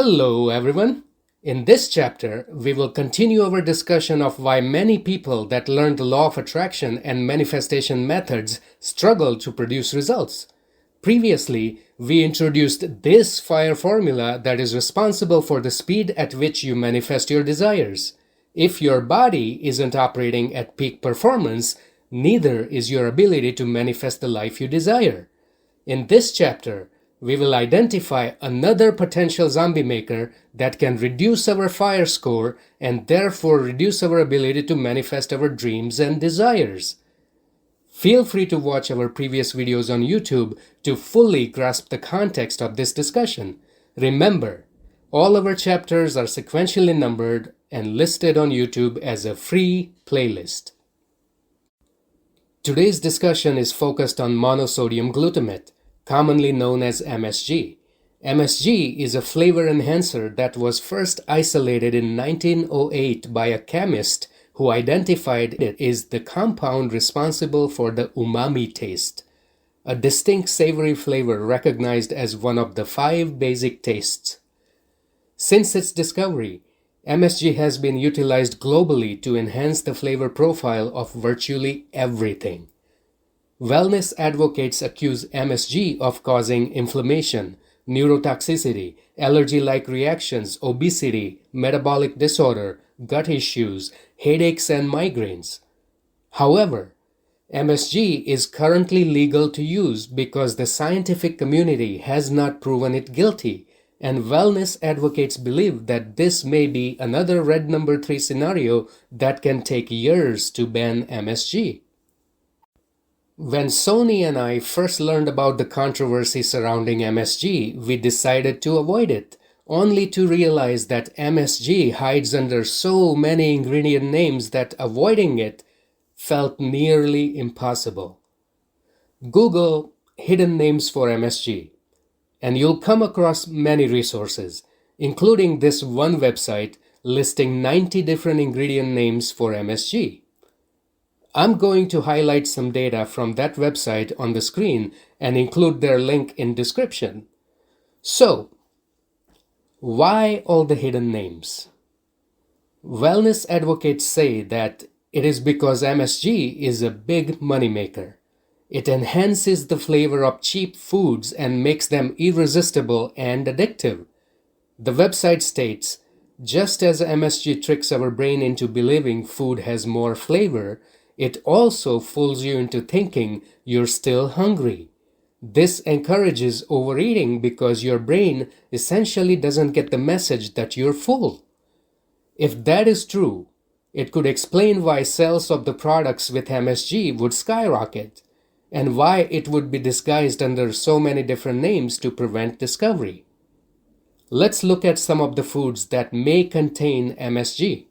Hello everyone! In this chapter, we will continue our discussion of why many people that learn the law of attraction and manifestation methods struggle to produce results. Previously, we introduced this fire formula that is responsible for the speed at which you manifest your desires. If your body isn't operating at peak performance, neither is your ability to manifest the life you desire. In this chapter, we will identify another potential zombie maker that can reduce our fire score and therefore reduce our ability to manifest our dreams and desires. Feel free to watch our previous videos on YouTube to fully grasp the context of this discussion. Remember, all our chapters are sequentially numbered and listed on YouTube as a free playlist. Today's discussion is focused on monosodium glutamate, commonly known as MSG. MSG is a flavor enhancer that was first isolated in 1908 by a chemist who identified it as the compound responsible for the umami taste, a distinct savory flavor recognized as one of the 5 basic tastes. Since its discovery, MSG has been utilized globally to enhance the flavor profile of virtually everything. Wellness advocates accuse MSG of causing inflammation, neurotoxicity, allergy-like reactions, obesity, metabolic disorder, gut issues, headaches, and migraines. However, MSG is currently legal to use because the scientific community has not proven it guilty, and wellness advocates believe that this may be another red number 3 scenario that can take years to ban MSG. When Soni and I first learned about the controversy surrounding MSG, we decided to avoid it, only to realize that MSG hides under so many ingredient names that avoiding it felt nearly impossible. Google hidden names for MSG, and you'll come across many resources, including this one website listing 90 different ingredient names for MSG. I'm going to highlight some data from that website on the screen and include their link in description. So, why all the hidden names? Wellness advocates say that it is because MSG is a big moneymaker. It enhances the flavor of cheap foods and makes them irresistible and addictive. The website states, just as MSG tricks our brain into believing food has more flavor, it also fools you into thinking you're still hungry. This encourages overeating because your brain essentially doesn't get the message that you're full. If that is true, it could explain why sales of the products with MSG would skyrocket, and why it would be disguised under so many different names to prevent discovery. Let's look at some of the foods that may contain MSG.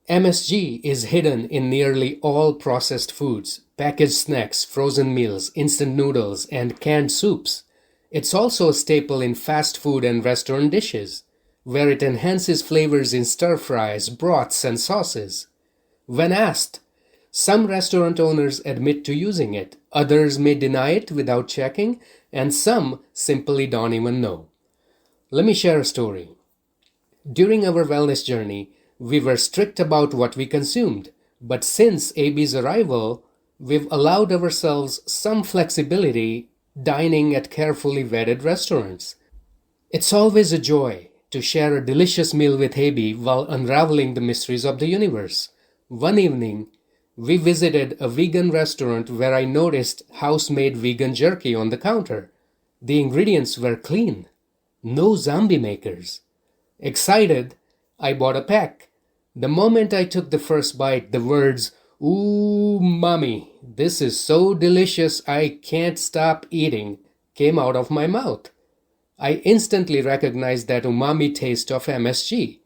MSG is hidden in nearly all processed foods, packaged snacks, frozen meals, instant noodles, and canned soups. It's also a staple in fast food and restaurant dishes, where it enhances flavors in stir-fries, broths, and sauces. When asked, some restaurant owners admit to using it, others may deny it without checking, and some simply don't even know. Let me share a story. During our wellness journey, we were strict about what we consumed, but since Abie's arrival, we've allowed ourselves some flexibility dining at carefully vetted restaurants. It's always a joy to share a delicious meal with Abie while unraveling the mysteries of the universe. One evening, we visited a vegan restaurant where I noticed house-made vegan jerky on the counter. The ingredients were clean. No zombie makers. Excited, I bought a pack. The moment I took the first bite, the words, "Ooh, mommy, this is so delicious I can't stop eating," came out of my mouth. I instantly recognized that umami taste of MSG.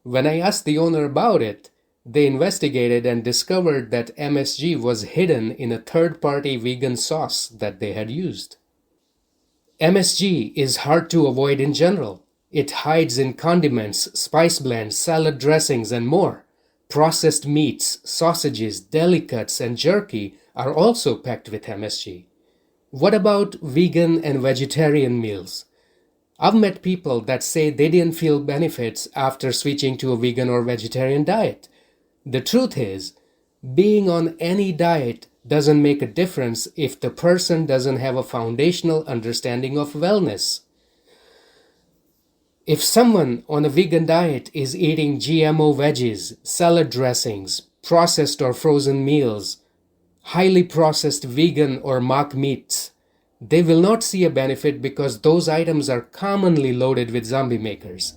When I asked the owner about it, they investigated and discovered that MSG was hidden in a third-party vegan sauce that they had used. MSG is hard to avoid in general. It hides in condiments, spice blends, salad dressings, and more. Processed meats, sausages, deli cuts, and jerky are also packed with MSG. What about vegan and vegetarian meals? I've met people that say they didn't feel benefits after switching to a vegan or vegetarian diet. The truth is, being on any diet doesn't make a difference if the person doesn't have a foundational understanding of wellness. If someone on a vegan diet is eating GMO veggies, salad dressings, processed or frozen meals, highly processed vegan or mock meats, they will not see a benefit because those items are commonly loaded with zombie makers.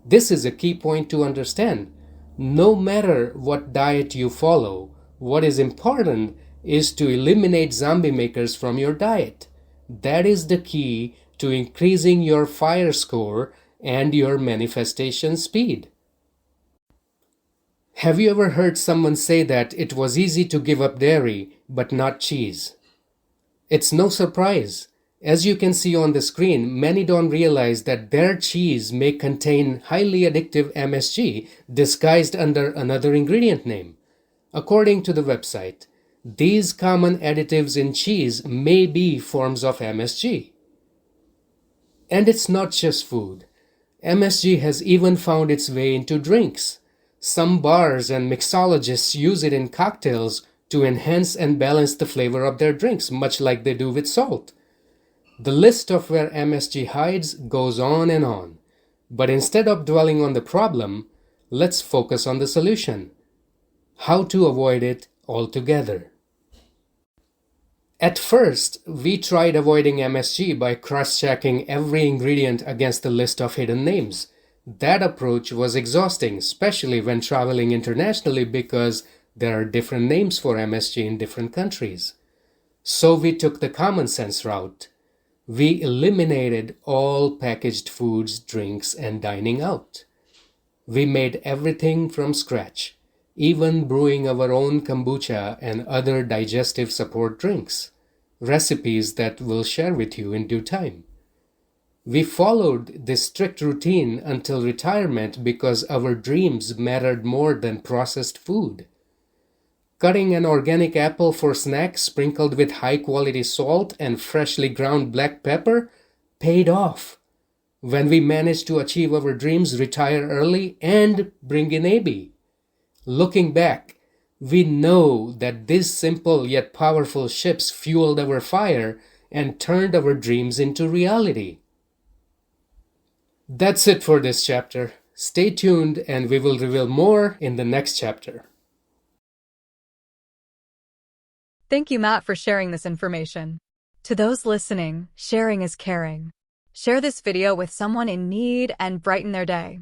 This is a key point to understand. No matter what diet you follow, what is important is to eliminate zombie makers from your diet. That is the key to increasing your fire score and your manifestation speed. Have you ever heard someone say that it was easy to give up dairy, but not cheese? It's no surprise. As you can see on the screen, many don't realize that their cheese may contain highly addictive MSG disguised under another ingredient name. According to the website, these common additives in cheese may be forms of MSG. And it's not just food. MSG has even found its way into drinks. Some bars and mixologists use it in cocktails to enhance and balance the flavor of their drinks, much like they do with salt. The list of where MSG hides goes on and on. But instead of dwelling on the problem, let's focus on the solution. How to avoid it altogether. At first, we tried avoiding MSG by cross-checking every ingredient against the list of hidden names. That approach was exhausting, especially when traveling internationally because there are different names for MSG in different countries. So we took the common sense route. We eliminated all packaged foods, drinks, and dining out. We made everything from scratch, even brewing our own kombucha and other digestive support drinks, recipes that we'll share with you in due time. We followed this strict routine until retirement because our dreams mattered more than processed food. Cutting an organic apple for snacks sprinkled with high-quality salt and freshly ground black pepper paid off. When we managed to achieve our dreams, retire early, and bring in Abie. Looking back, we know that these simple yet powerful shifts fueled our fire and turned our dreams into reality. That's it for this chapter. Stay tuned and we will reveal more in the next chapter. Thank you, Matt, for sharing this information. To those listening, sharing is caring. Share this video with someone in need and brighten their day.